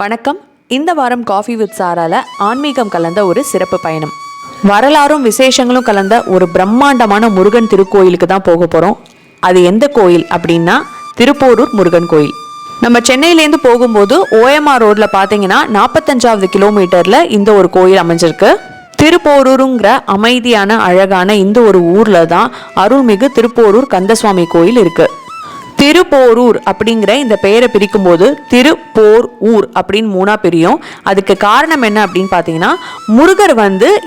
வணக்கம். இந்த வாரம் காஃபி வித் சாரால ஆன்மீகம் கலந்த ஒரு சிறப்பு பயணம், வரலாறும் விசேஷங்களும் கலந்த ஒரு பிரம்மாண்டமான முருகன் திருக்கோயிலுக்கு தான் போக போகிறோம். அது எந்த கோயில் அப்படின்னா திருப்போரூர் முருகன் கோயில். நம்ம சென்னையிலேருந்து போகும்போது OMR ரோட்ல பார்த்தீங்கன்னா 45வது கிலோமீட்டரில் இந்த ஒரு கோயில் அமைஞ்சிருக்கு. திருப்போரூருங்கிற அமைதியான அழகான இந்த ஒரு ஊரில் தான் அருள்மிகு திருப்போரூர் கந்தசுவாமி கோயில் இருக்குது. திருப்போரூர் அப்படிங்கிற இந்த பெயரை பிரிக்கும் போது திருப்போர் ஊர் அப்படின்னு மூணா பிரியும். அதுக்கு காரணம் என்ன அப்படின்னு பார்த்தீங்கன்னா, முருகர்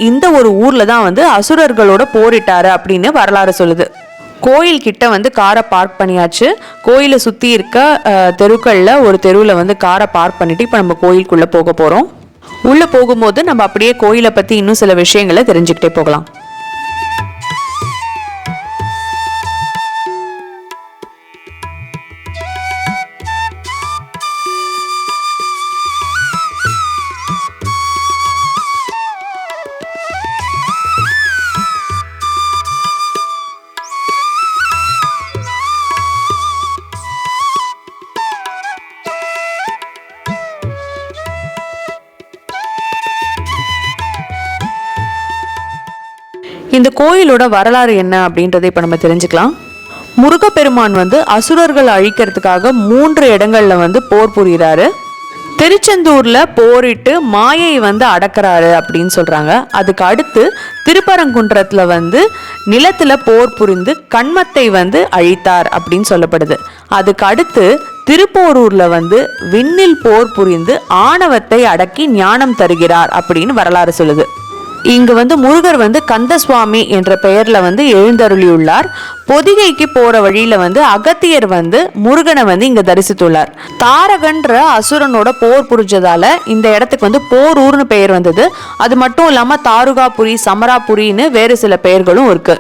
இந்த ஒரு ஊர்ல தான் அசுரர்களோட போரிட்டாரு அப்படின்னு வரலாறு சொல்லுது. கோயில் கிட்ட காரை பார்க் பண்ணியாச்சு. கோயிலை சுற்றி இருக்க தெருக்களில் ஒரு தெருவில் காரை பார்க் பண்ணிட்டு இப்போ நம்ம கோயிலுக்குள்ளே போக போகிறோம். உள்ளே போகும்போது நம்ம அப்படியே கோயிலை பற்றி இன்னும் சில விஷயங்களை தெரிஞ்சுக்கிட்டே போகலாம். இந்த கோயிலோட வரலாறு என்ன அப்படின்றத இப்போ நம்ம தெரிஞ்சுக்கலாம். முருகப்பெருமான் அசுரர்கள் அழிக்கிறதுக்காக 3 இடங்கள்ல போர் புரிகிறாரு. திருச்செந்தூர்ல போரிட்டு மாயை அடக்கிறாரு அப்படின்னு சொல்றாங்க. அதுக்கு அடுத்து திருப்பரங்குன்றத்துல நிலத்துல போர் புரிந்து கண்மத்தை அழித்தார் அப்படின்னு சொல்லப்படுது. அதுக்கு அடுத்து திருப்போரூர்ல விண்ணில் போர் புரிந்து ஆணவத்தை அடக்கி ஞானம் தருகிறார் அப்படின்னு வரலாறு சொல்லுது. இங்கு முருகர் கந்தசுவாமி என்ற பெயர்ல எழுந்தருளியுள்ளார். பொதிகைக்கு போற வழியில அகத்தியர் முருகனை இங்க தரிசித்துள்ளார். தாரகன்ற அசுரனோட போர் புரிஞ்சதால இந்த இடத்துக்கு போரூர்னு பெயர் வந்தது. அது மட்டும் இல்லாம தாருகாபுரி, சமராபுரின்னு வேறு சில பெயர்களும் இருக்கு.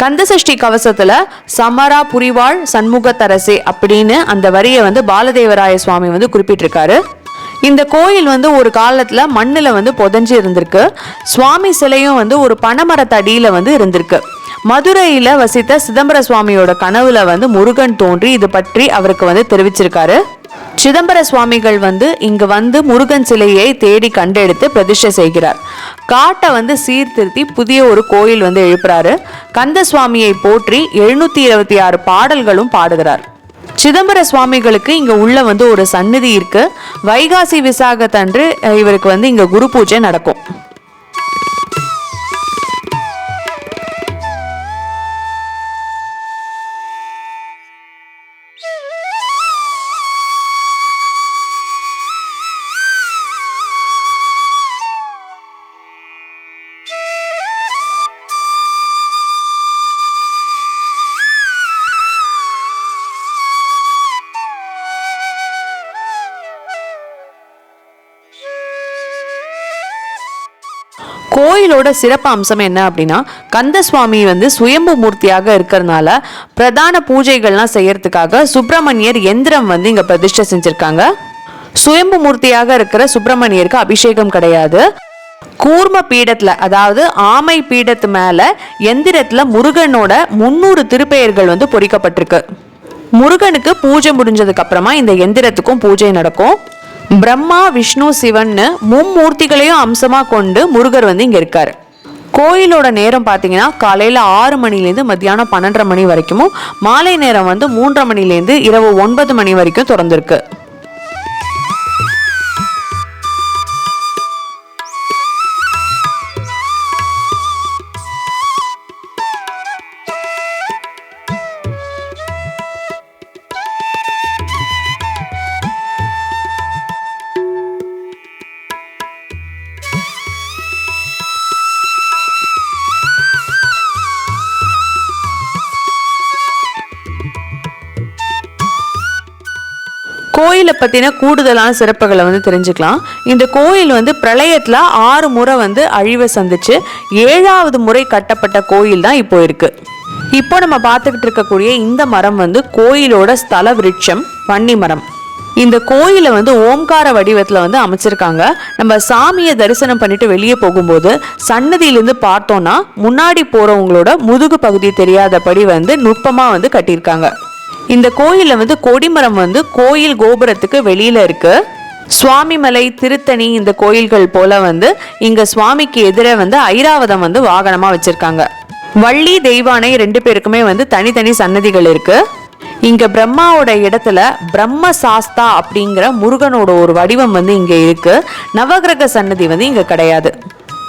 கந்தசஷ்டி கவசத்துல சமரா புரிவாள் சண்முகத்தரசே அப்படின்னு அந்த வரியை பாலதேவராய சுவாமி குறிப்பிட்டிருக்காரு. இந்த கோயில் ஒரு காலத்துல மண்ணுல புதைஞ்சு இருந்திருக்கு. சுவாமி சிலையும் ஒரு பனைமரத்தடியில இருந்திருக்கு. மதுரையில வசித்த சிதம்பர சுவாமியோட கனவுல முருகன் தோன்றி இது பற்றி அவருக்கு தெரிவிச்சிருக்காரு. சிதம்பர சுவாமிகள் இங்க முருகன் சிலையை தேடி கண்டெடுத்து பிரதிஷ்டை செய்கிறார். காட்டை சீர்திருத்தி புதிய ஒரு கோயில் எழுப்புறாரு. கந்த சுவாமியை போற்றி 726 பாடல்களும் பாடுகிறார். சிதம்பர சுவாமிகளுக்கு இங்க உள்ள ஒரு சந்நிதி இருக்கு. வைகாசி விசாகத்தன்று இவருக்கு இங்க குரு பூஜை நடக்கும். கோயிலோட சிறப்பு அம்சம் என்ன அப்படின்னா, கந்தசுவாமி சுயம்பு மூர்த்தியாக இருக்கிறதுனால பிரதான பூஜைகள்லாம் செய்யறதுக்காக சுப்பிரமணியர் எந்திரம் இங்க பிரதிஷ்டை செஞ்சிருக்காங்க. சுயம்பு மூர்த்தியாக இருக்கிற சுப்பிரமணியருக்கு அபிஷேகம் கிடையாது. கூர்ம பீடத்துல, அதாவது ஆமை பீடத்து மேல எந்திரத்துல முருகனோட 300 திருப்பெயர்கள் பொறிக்கப்பட்டிருக்கு. முருகனுக்கு பூஜை முடிஞ்சதுக்கு அப்புறமா இந்த எந்திரத்துக்கும் பூஜை நடக்கும். பிரம்மா, விஷ்ணு, சிவன்னு மும்மூர்த்திகளையும் அம்சமா கொண்டு முருகர் இங்க இருக்காரு. கோயிலோட நேரம் பார்த்தீங்கன்னா காலையில 6 மணிலேருந்து மத்தியானம் 12:30 மணி வரைக்கும், மாலை நேரம் 3:30 மணிலேருந்து இரவு 9 மணி வரைக்கும் திறந்திருக்கு. கோயிலை பற்றின கூடுதலான சிறப்புகளை தெரிஞ்சுக்கலாம். இந்த கோயில் பிரளயத்தில் 6 முறை அழிவை சந்திச்சு 7வது முறை கட்டப்பட்ட கோயில் தான் இப்போ இருக்கு. இப்போ நம்ம பார்த்துக்கிட்டு இருக்கக்கூடிய இந்த மரம் கோயிலோட ஸ்தல விருட்சம் வன்னி மரம். இந்த கோயிலை ஓம்கார வடிவத்தில் அமைச்சிருக்காங்க. நம்ம சாமியை தரிசனம் பண்ணிட்டு வெளியே போகும்போது சன்னதியிலிருந்து பார்த்தோம்னா முன்னாடி போறவங்களோட முதுகு பகுதி தெரியாதபடி நுட்பமாக கட்டியிருக்காங்க. இந்த கோயில்ல கொடிமரம் கோயில் கோபுரத்துக்கு வெளியில இருக்கு. சுவாமிமலை, திருத்தணி இந்த கோயில்கள் போல வந்து இங்க சுவாமிக்கு எதிரே வந்து ஐராவதம் வந்து வாகனமா வச்சிருக்காங்க. வள்ளி, தெய்வானை 2 பேருக்குமே வந்து தனித்தனி சன்னதிகள் இருக்கு. இங்க பிரம்மாவோட இடத்துல பிரம்ம சாஸ்தா அப்படிங்கிற முருகனோட ஒரு வடிவம் வந்து இங்க இருக்கு. நவகிரக சன்னதி வந்து இங்க கிடையாது.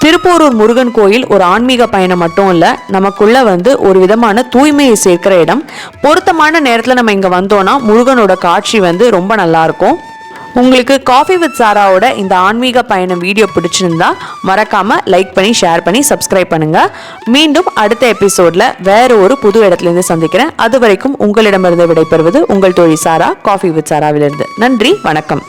திருப்போரூர் முருகன் கோயில் ஒரு ஆன்மீக பயணம் மட்டும் இல்லை, நமக்குள்ள வந்து ஒரு விதமான தூய்மையை சேர்க்கிற இடம். பொருத்தமான நேரத்தில் நம்ம இங்கே வந்தோம்னா முருகனோட காட்சி வந்து ரொம்ப நல்லா இருக்கும். உங்களுக்கு காஃபி வித் சாராவோட இந்த ஆன்மீக பயணம் வீடியோ பிடிச்சிருந்தா மறக்காம லைக் பண்ணி, ஷேர் பண்ணி, சப்ஸ்கிரைப் பண்ணுங்க. மீண்டும் அடுத்த எபிசோட்ல வேற ஒரு புது இடத்துலேருந்து சந்திக்கிறேன். அது வரைக்கும் உங்களிடமிருந்து விடைபெறுவது உங்கள் தோழி சாரா, காஃபி வித் சாராவிலிருந்து. நன்றி, வணக்கம்.